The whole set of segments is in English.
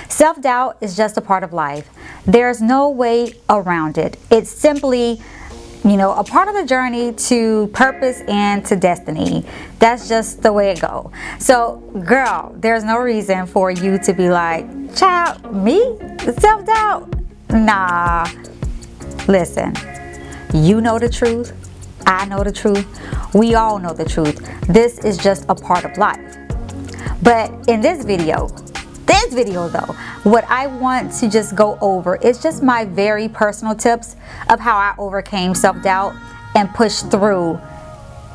Self-doubt is just a part of life. There's no way around it. It's simply, a part of the journey to purpose and to destiny. That's just the way it goes. So, girl, there's no reason for you to be like, child, me? Self-doubt? Nah. Listen, you know the truth. I know the truth. We all know the truth. This is just a part of life. But in this video though, what I want to just go over is just my very personal tips of how I overcame self-doubt and pushed through,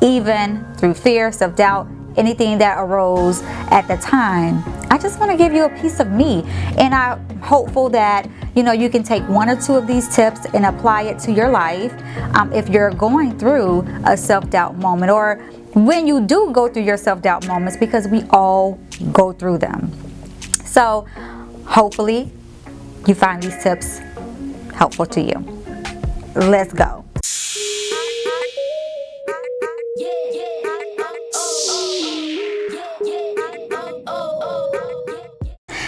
even through fear, self-doubt, anything that arose at the time. I just want to give you a piece of me, and I'm hopeful that you can take one or two of these tips and apply it to your life if you're going through a self-doubt moment, or when you do go through your self-doubt moments, because we all go through them. So hopefully you find these tips helpful to you. Let's go.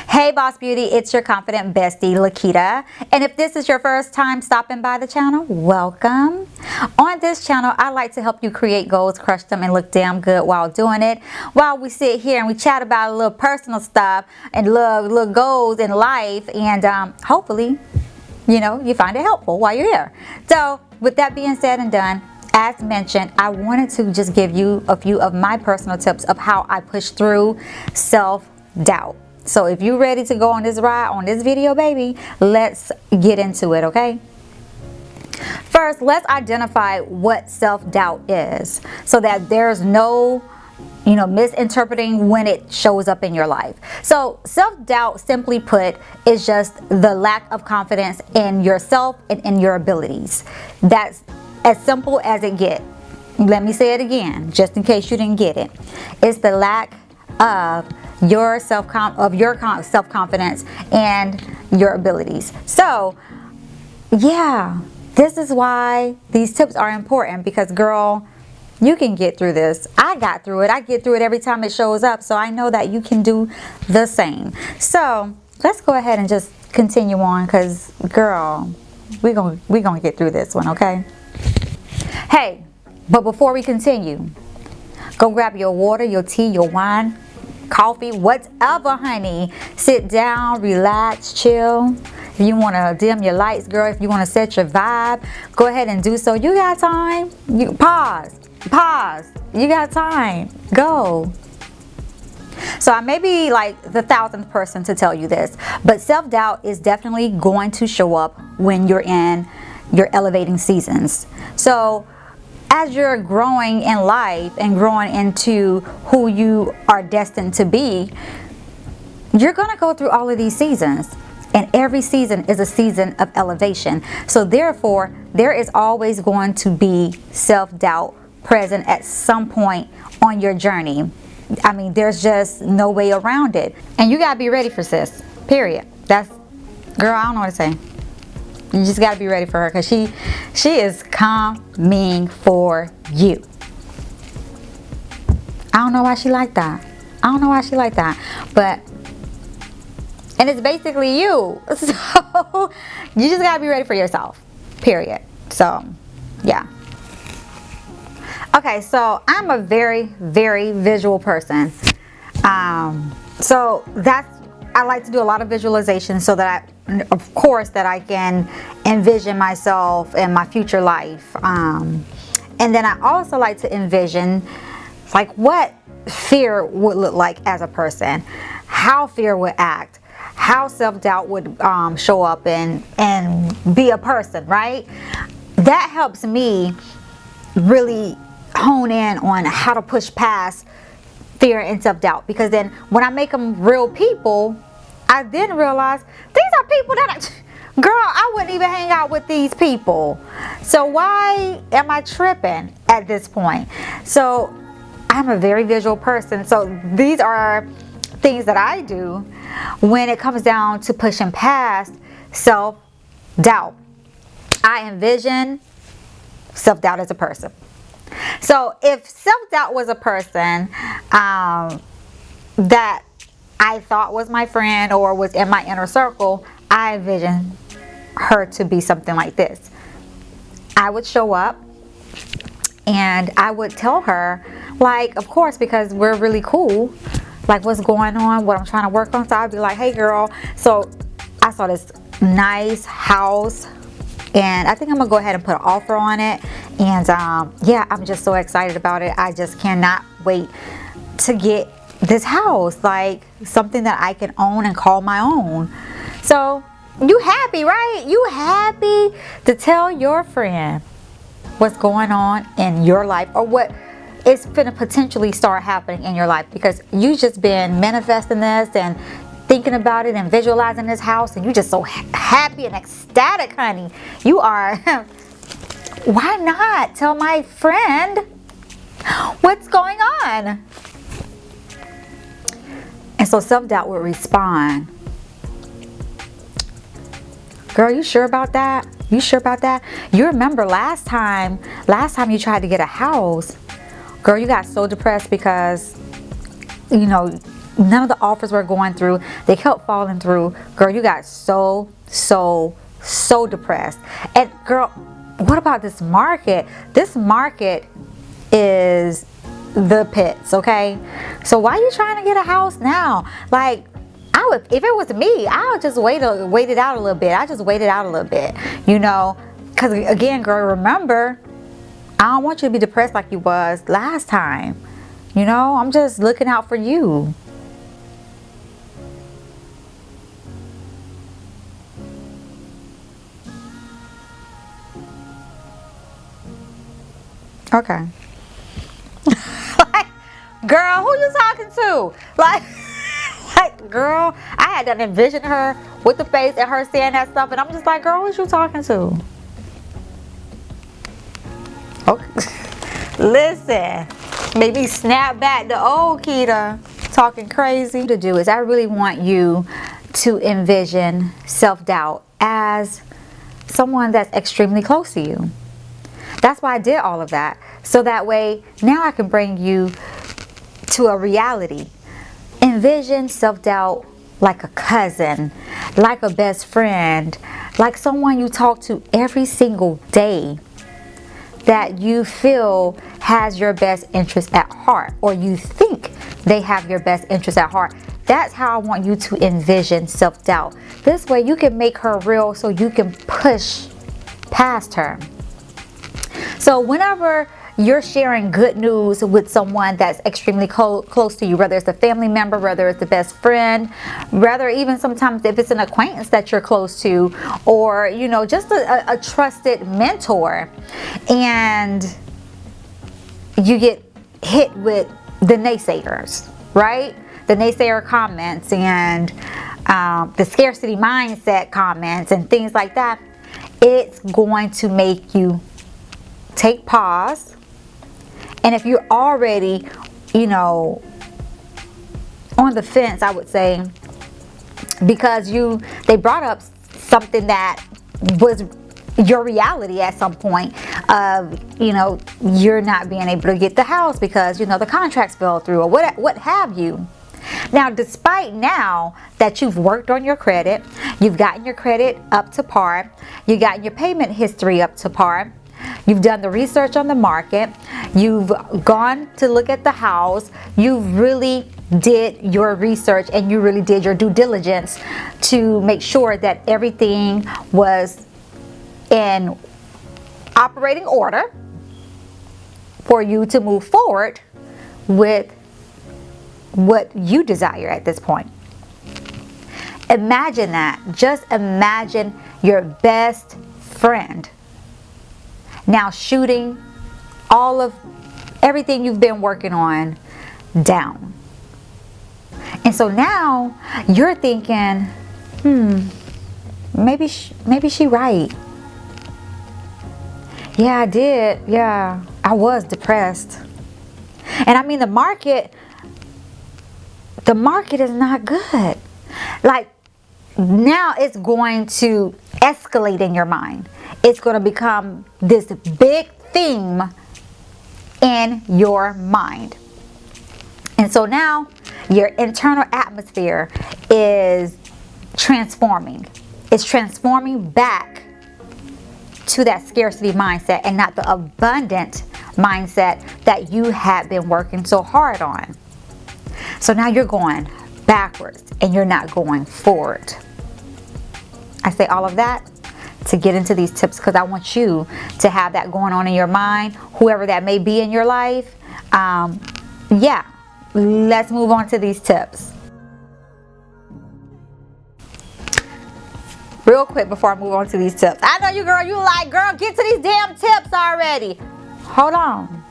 Hey Boss Beauty, it's your confident bestie, Lakita. And if this is your first time stopping by the channel, welcome. On this channel, I like to help you create goals, crush them, and look damn good while doing it. While we sit here and we chat about a little personal stuff and little goals in life, and hopefully, you find it helpful while you're here. So with that being said and done, as mentioned, I wanted to just give you a few of my personal tips of how I push through self-doubt. So if you're ready to go on this ride, on this video, baby, let's get into it, okay? First, let's identify what self-doubt is so that there's no, misinterpreting when it shows up in your life. So self-doubt, simply put, is just the lack of confidence in yourself and in your abilities. That's as simple as it gets. Let me say it again, just in case you didn't get it. It's the lack of your self-confidence and your abilities. So yeah, this is why these tips are important, because girl, you can get through this. I got through it. I get through it every time it shows up, so I know that you can do the same. So let's go ahead and just continue on, because girl, we're gonna get through this one, okay? Hey, but before we continue, go grab your water, your tea, your wine, coffee, whatever, honey. Sit down, relax, chill. If you want to dim your lights, girl, if you want to set your vibe, go ahead and do so. You got time. You pause. You got time. Go. So I may be like the 1,000th person to tell you this, but self-doubt is definitely going to show up when you're in your elevating seasons. So as you're growing in life and growing into who you are destined to be, you're going to go through all of these seasons. And every season is a season of elevation. So therefore, there is always going to be self-doubt present at some point on your journey. I mean, there's just no way around it. And you got to be ready for sis, period. That's, girl, I don't know what to say. You just got to be ready for her, because she is coming for you. I don't know why she like that. But, and it's basically you. So you just got to be ready for yourself, period. So, yeah. Okay, so I'm a very, very visual person. So I like to do a lot of visualization so that of course, that I can envision myself and my future life. And then I also like to envision like what fear would look like as a person, how fear would act, how self-doubt would show up and be a person, right? That helps me really hone in on how to push past fear and self-doubt, because then when I make them real people, I then realize these are people that girl, I wouldn't even hang out with these people. So why am I tripping at this point? So I'm a very visual person. So these are things that I do when it comes down to pushing past self-doubt. I envision self-doubt as a person. So if self-doubt was a person that I thought was my friend or was in my inner circle, I envision her to be something like this. I would show up and I would tell her, like, of course, because we're really cool, like what's going on, what I'm trying to work on. So I'd be like, hey girl, so I saw this nice house and I think I'm gonna go ahead and put an offer on it. And yeah, I'm just so excited about it. I just cannot wait to get this house, like something that I can own and call my own. So you happy, right? You happy to tell your friend what's going on in your life, or what is going to potentially start happening in your life, because you just been manifesting this and thinking about it and visualizing this house, and you just so happy and ecstatic, honey. You are. Why not tell my friend what's going on? And so self-doubt will respond, girl, you sure about that? You sure about that? You remember last time you tried to get a house, girl, you got so depressed because, you know, none of the offers were going through. They kept falling through. Girl, you got so depressed. And girl, what about this market? This market is the pits, okay? So why are you trying to get a house now? Like, I would, if it was me, I would just wait it out a little bit. I just waited out a little bit, you know, because again, girl, remember, I don't want you to be depressed like you was last time. You know, I'm just looking out for you. Okay. Like, girl, who you talking to? Like, girl, I had to envision her with the face and her saying that stuff, and I'm just like, girl, who you talking to? Okay. Listen, maybe snap back to old Keita talking crazy. To do is, I really want you to envision self-doubt as someone that's extremely close to you. That's why I did all of that, so that way now I can bring you to a reality. Envision self-doubt like a cousin, like a best friend, like someone you talk to every single day that you feel has your best interest at heart, or you think they have your best interest at heart. That's how I want you to envision self-doubt. This way you can make her real, so you can push past her. So whenever you're sharing good news with someone that's extremely close to you, whether it's a family member, whether it's a best friend, whether even sometimes if it's an acquaintance that you're close to, or, you know, just a trusted mentor, and you get hit with the naysayers, right? The naysayer comments and the scarcity mindset comments and things like that, it's going to make you take pause. And if you're already, you know, on the fence, I would say, because they brought up something that was your reality at some point of, you know, you're not being able to get the house because, you know, the contracts fell through, or what have you. Now, despite now that you've worked on your credit, you've gotten your credit up to par, you've gotten your payment history up to par, you've done the research on the market, you've gone to look at the house, you really did your research and you really did your due diligence to make sure that everything was in operating order for you to move forward with what you desire at this point. Imagine that. Just imagine your best friend now shooting all of everything you've been working on down. And so now you're thinking, maybe she right. Yeah, I did. Yeah, I was depressed. And I mean, the market is not good. Like, now it's going to escalate in your mind. It's going to become this big theme in your mind. And so now your internal atmosphere is transforming. It's transforming back to that scarcity mindset and not the abundant mindset that you had been working so hard on. So now you're going backwards and you're not going forward. I say all of that to get into these tips because I want you to have that going on in your mind, whoever that may be in your life. Yeah, let's move on to these tips. Real quick before I move on to these tips. I know you, girl, you like, girl, get to these damn tips already. Hold on.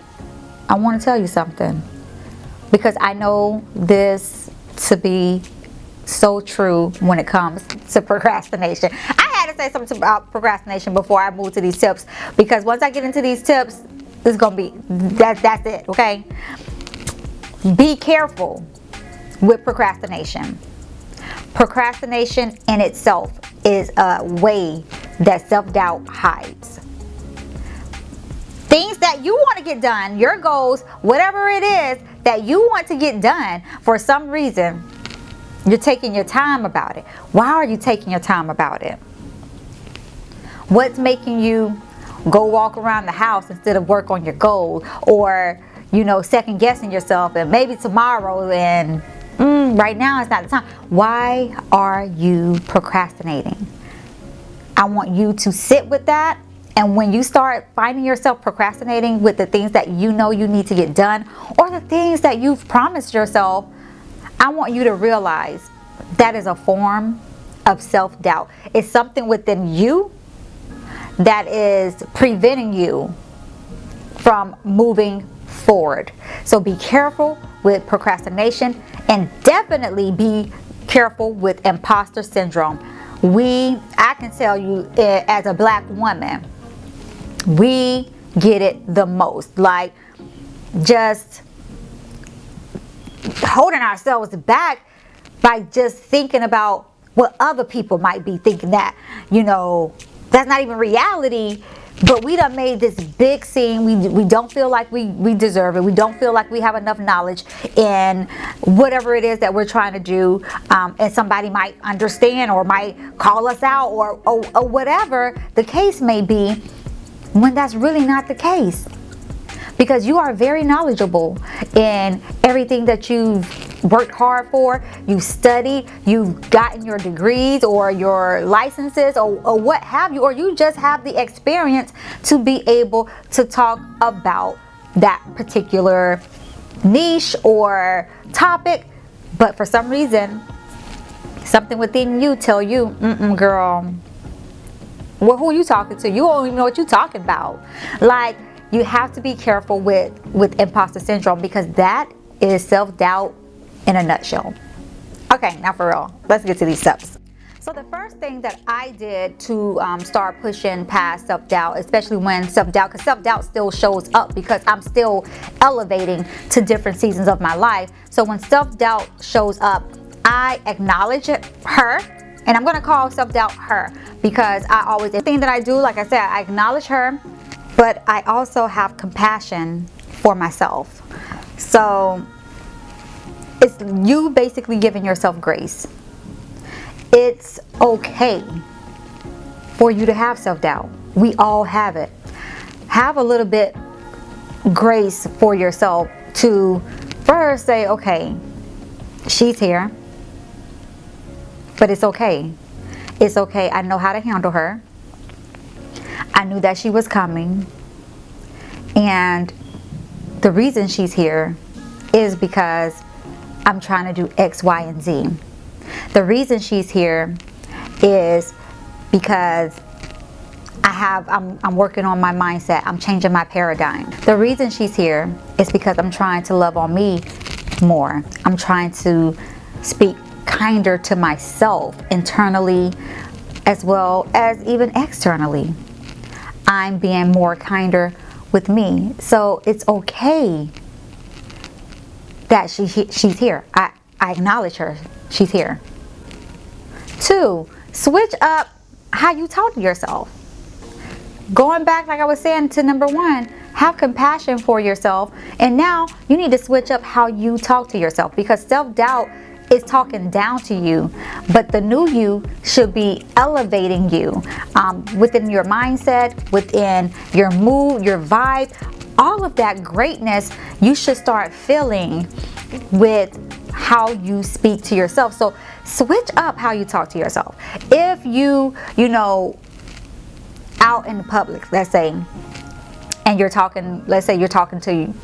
I want to tell you something. Because I know this to be so true when it comes to procrastination. I had to say something about procrastination before I move to these tips. Because once I get into these tips, it's going to be, that's it, okay? Be careful with procrastination. Procrastination in itself is a way that self-doubt hides. Things that you want to get done, your goals, whatever it is that you want to get done, for some reason, you're taking your time about it. Why are you taking your time about it? What's making you go walk around the house instead of work on your goal? Or, you know, second guessing yourself and maybe tomorrow and right now is not the time. Why are you procrastinating? I want you to sit with that. And when you start finding yourself procrastinating with the things that you know you need to get done or the things that you've promised yourself, I want you to realize that is a form of self-doubt. It's something within you that is preventing you from moving forward. So be careful with procrastination and definitely be careful with imposter syndrome. I can tell you as a black woman, we get it the most. Like just holding ourselves back by just thinking about what other people might be thinking, that, you know, that's not even reality. But we done made this big scene. We don't feel like we deserve it. We don't feel like we have enough knowledge in whatever it is that we're trying to do. And somebody might understand or might call us out or whatever the case may be, when that's really not the case. Because you are very knowledgeable in everything that you've worked hard for, you've studied, you've gotten your degrees or your licenses or what have you, or you just have the experience to be able to talk about that particular niche or topic. But for some reason, something within you tell you, girl, well, who are you talking to? You don't even know what you're talking about. Like, you have to be careful with imposter syndrome, because that is self-doubt in a nutshell. Okay, now for real, let's get to these steps. So the first thing that I did to start pushing past self-doubt, especially when because self-doubt still shows up because I'm still elevating to different seasons of my life. So when self-doubt shows up, I acknowledge her. And I'm going to call self-doubt her, because everything that I do, like I said, I acknowledge her, but I also have compassion for myself. So it's you basically giving yourself grace. It's okay for you to have self-doubt. We all have it. Have a little bit grace for yourself to first say, okay, she's here. But it's okay. It's okay. I know how to handle her. I knew that she was coming. And the reason she's here is because I'm trying to do X, Y, and Z. The reason she's here is because I'm working on my mindset. I'm changing my paradigm. The reason she's here is because I'm trying to love on me more. I'm trying to speak kinder to myself internally as well as even externally. I'm being more kinder with me. So it's okay that she's here. I acknowledge her. She's here. 2, switch up how you talk to yourself. Going back, like I was saying, to number 1, have compassion for yourself. And now you need to switch up how you talk to yourself, because self-doubt is talking down to you, but the new you should be elevating you within your mindset, within your mood, your vibe. All of that greatness you should start feeling with how you speak to yourself. So switch up how you talk to yourself. If you know, out in the public, let's say, and you're talking, let's say you're talking to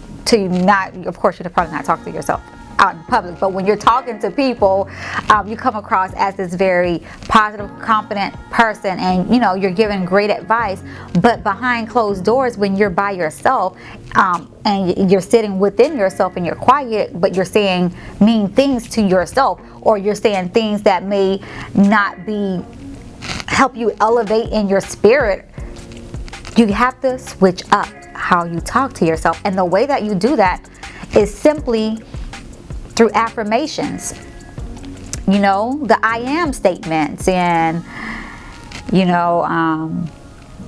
not, of course you're probably not talking to yourself out in public, but when you're talking to people, you come across as this very positive, confident person, and you know, you're giving great advice. But behind closed doors, when you're by yourself, and you're sitting within yourself and you're quiet, but you're saying mean things to yourself, or you're saying things that may not be help you elevate in your spirit, you have to switch up how you talk to yourself. And the way that you do that is simply through affirmations. You know, the I am statements, and you know,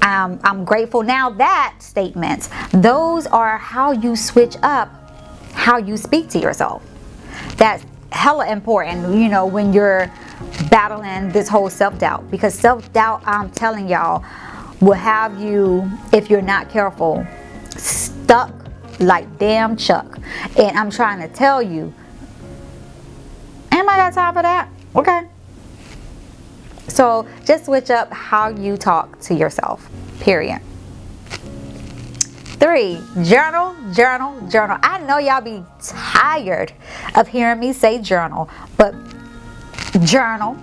I'm grateful now that statements. Those are how you switch up how you speak to yourself. That's hella important, you know, when you're battling this whole self-doubt, because self-doubt, I'm telling y'all, will have you, if you're not careful, stuck like damn Chuck. And I'm trying to tell you, anybody got time for that? Okay. So just switch up how you talk to yourself, period. 3, journal, journal, journal. I know y'all be tired of hearing me say journal, but journal.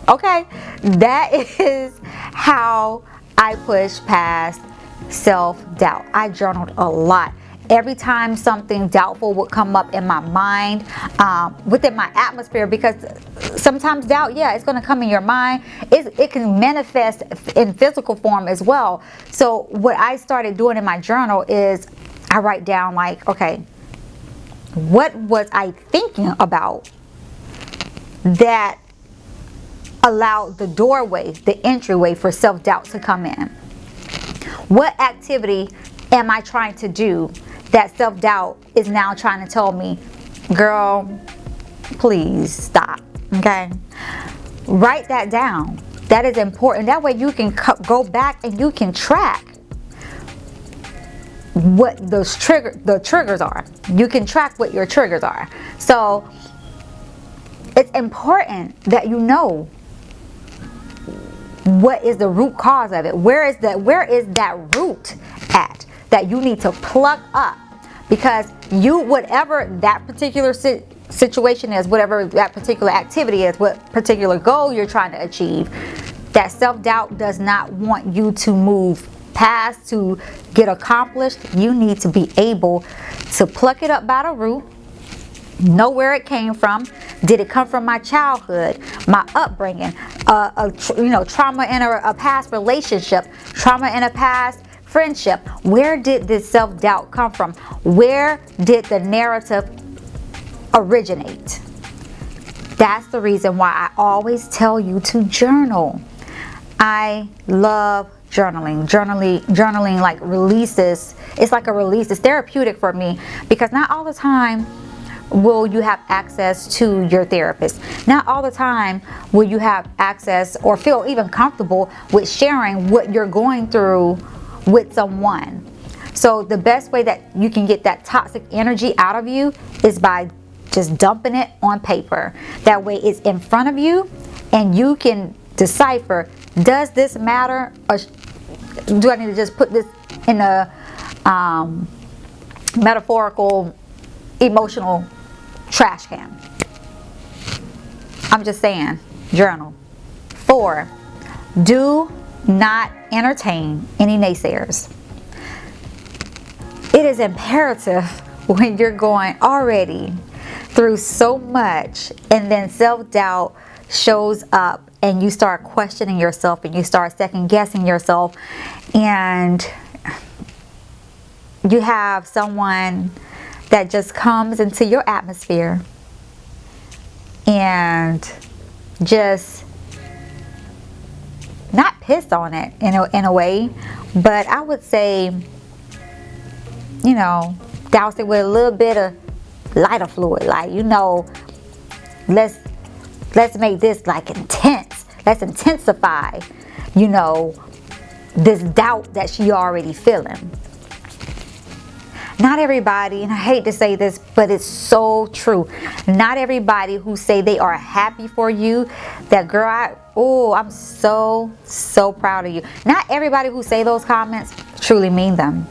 Okay, that is how I push past self-doubt. I journaled a lot. Every time something doubtful would come up in my mind, within my atmosphere, because sometimes doubt, yeah, it's going to come in your mind. It can manifest in physical form as well. So what I started doing in my journal is I write down, like, okay, what was I thinking about that allowed the doorway, the entryway for self-doubt to come in? What activity am I trying to do that self-doubt is now trying to tell me, girl, please stop? Okay, write that down. That is important. That way you can go back and you can track what those triggers are. You can track what your triggers are. So it's important that you know what is the root cause of it. Where is that root at that you need to pluck up? Because whatever that particular situation is, whatever that particular activity is, what particular goal you're trying to achieve, that self-doubt does not want you to move past, to get accomplished. You need to be able to pluck it up by the root, know where it came from. Did it come from my childhood, my upbringing, trauma in a past relationship, trauma in a past friendship? Where did this self-doubt come from? Where did the narrative originate? That's the reason why I always tell you to journal. I love journaling. Journaling like releases. It's like a release. It's therapeutic for me, because not all the time will you have access to your therapist. Not all the time will you have access or feel even comfortable with sharing what you're going through with someone. So the best way that you can get that toxic energy out of you is by just dumping it on paper. That way it's in front of you and you can decipher, does this matter, or do I need to just put this in a metaphorical, emotional trash can? I'm just saying, journal. 4, do not entertain any naysayers. It is imperative when you're going already through so much and then self-doubt shows up and you start questioning yourself and you start second guessing yourself, and you have someone that just comes into your atmosphere and just not pissed on it in a way, but I would say you know, douse it with a little bit of lighter fluid. Like, you know, let's make this like intense. Let's intensify, you know, this doubt that she already feeling. Not everybody, and I hate to say this, but it's so true. Not everybody who say they are happy for you, that girl, I'm so proud of you. Not everybody who say those comments truly mean them.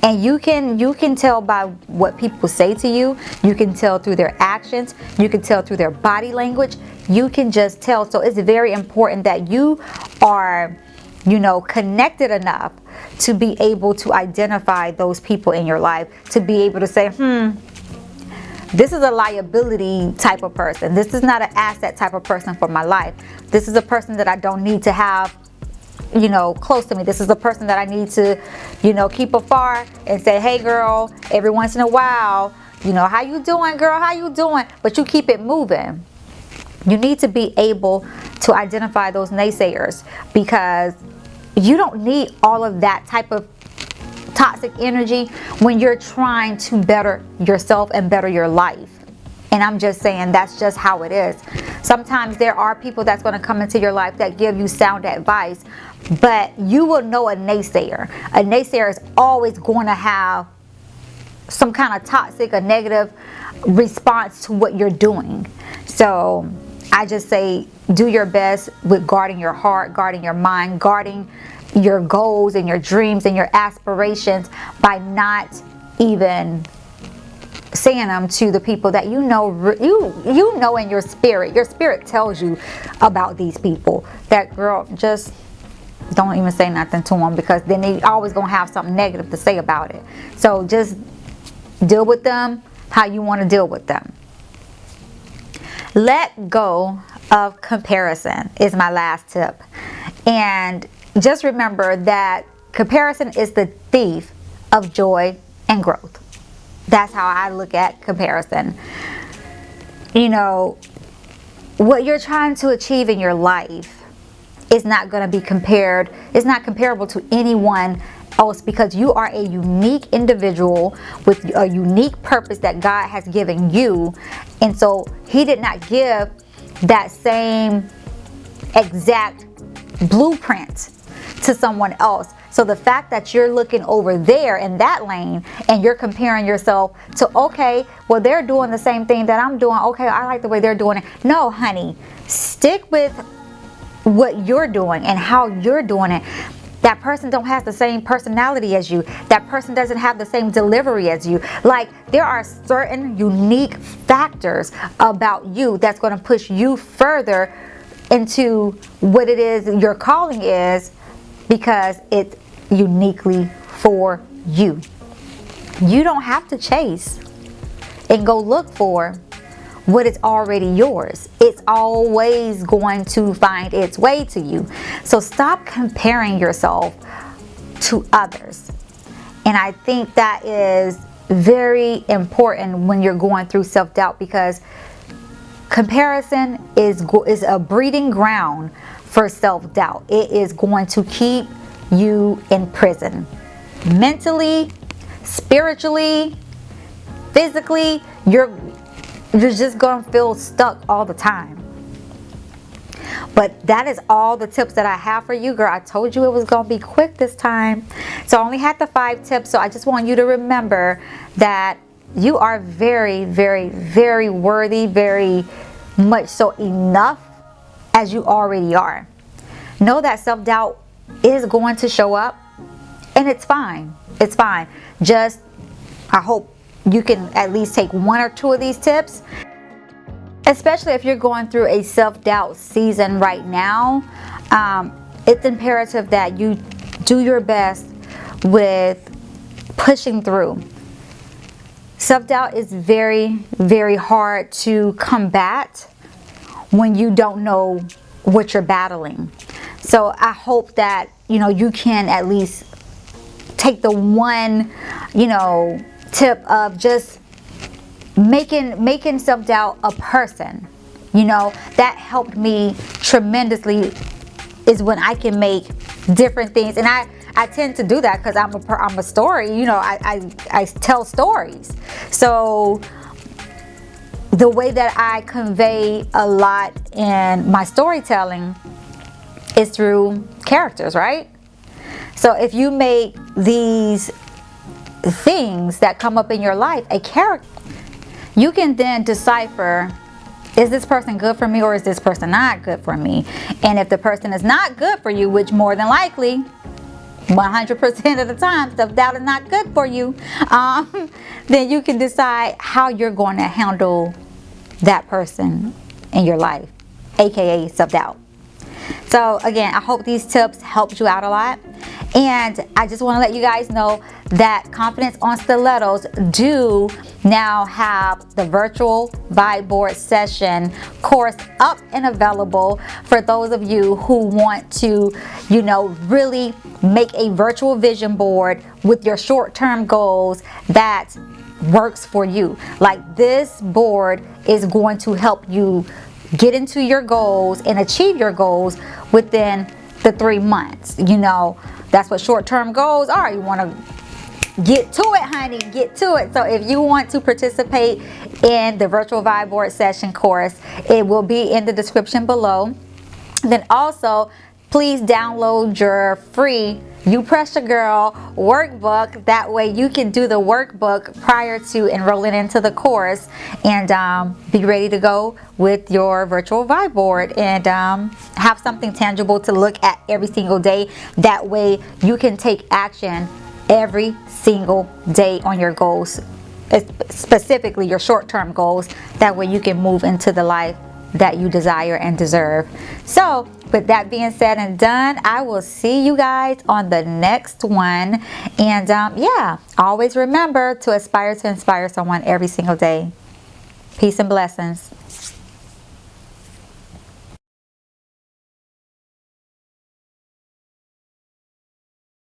And you can tell by what people say to you. You can tell through their actions. You can tell through their body language. You can just tell. So it's very important that you are, you know, connected enough to be able to identify those people in your life, to be able to say, this is a liability type of person. This is not an asset type of person for my life. This is a person that I don't need to have, you know, close to me. This is a person that I need to, you know, keep afar and say, hey girl, every once in a while, you know, how you doing, girl? How you doing? But you keep it moving. You need to be able to identify those naysayers, because you don't need all of that type of toxic energy when you're trying to better yourself and better your life. And I'm just saying, that's just how it is. Sometimes there are people that's going to come into your life that give you sound advice, but you will know a naysayer. A naysayer is always going to have some kind of toxic or negative response to what you're doing. So I just say, do your best with guarding your heart, guarding your mind, guarding your goals and your dreams and your aspirations by not even saying them to the people that you know in your spirit. Your spirit tells you about these people. That girl, just don't even say nothing to them, because then they always gonna have something negative to say about it. So just deal with them how you want to deal with them. Let go of comparison is my last tip. And just remember that comparison is the thief of joy and growth. That's how I look at comparison. You know, what you're trying to achieve in your life is not going to be compared. It's not comparable to anyone else, because you are a unique individual with a unique purpose that God has given you. And so He did not give that same exact blueprint to someone else. So the fact that you're looking over there in that lane and you're comparing yourself to, okay, well, they're doing the same thing that I'm doing. Okay, I like the way they're doing it. No, honey, stick with what you're doing and how you're doing it. That person don't have the same personality as you. That person doesn't have the same delivery as you. Like, there are certain unique factors about you that's going to push you further into what it is your calling is, because it's uniquely for you. You don't have to chase and go look for what is already yours. It's always going to find its way to you. So stop comparing yourself to others. And I think that is very important when you're going through self-doubt, because comparison is a breeding ground for self-doubt. It is going to keep you in prison. Mentally, spiritually, physically, you're just going to feel stuck all the time. But that is all the tips that I have for you, girl. I told you it was going to be quick this time. So I only had the 5 tips. So I just want you to remember that you are very, very, very worthy, very much so enough as you already are. Know that self-doubt is going to show up, and it's fine. It's fine. Just, I hope you can at least take 1 or 2 of these tips, especially if you're going through a self-doubt season right now. It's imperative that you do your best with pushing through. Self-doubt is very, very hard to combat when you don't know what you're battling. So I hope that, you know, you can at least take the one, you know, tip of just making self-doubt a person. You know, that helped me tremendously, is when I can make different things. And I tend to do that because I'm a story, you know, I tell stories. So the way that I convey a lot in my storytelling is through characters, right? So if you make these things that come up in your life a character, you can then decipher, is this person good for me or is this person not good for me? And if the person is not good for you, which more than likely 100% of the time self-doubt is not good for you, then you can decide how you're going to handle that person in your life, aka self-doubt. So again, I hope these tips helped you out a lot. And I just want to let you guys know that Confidence on Stilettos do now have the virtual vibe board session course up and available for those of you who want to, you know, really make a virtual vision board with your short-term goals that works for you. Like, this board is going to help you get into your goals and achieve your goals within the 3 months. You know, that's what short-term goals are. You want to get to it, honey, get to it. So if you want to participate in the virtual vibe board session course, it will be in the description below. Then also, please download your free You Pressure Girl workbook. That way you can do the workbook prior to enrolling into the course and be ready to go with your virtual vibe board and have something tangible to look at every single day. That way you can take action every single day on your goals, specifically your short-term goals. That way you can move into the life that you desire and deserve. So with that being said and done, I will see you guys on the next one. And yeah, always remember to aspire to inspire someone every single day. Peace and blessings.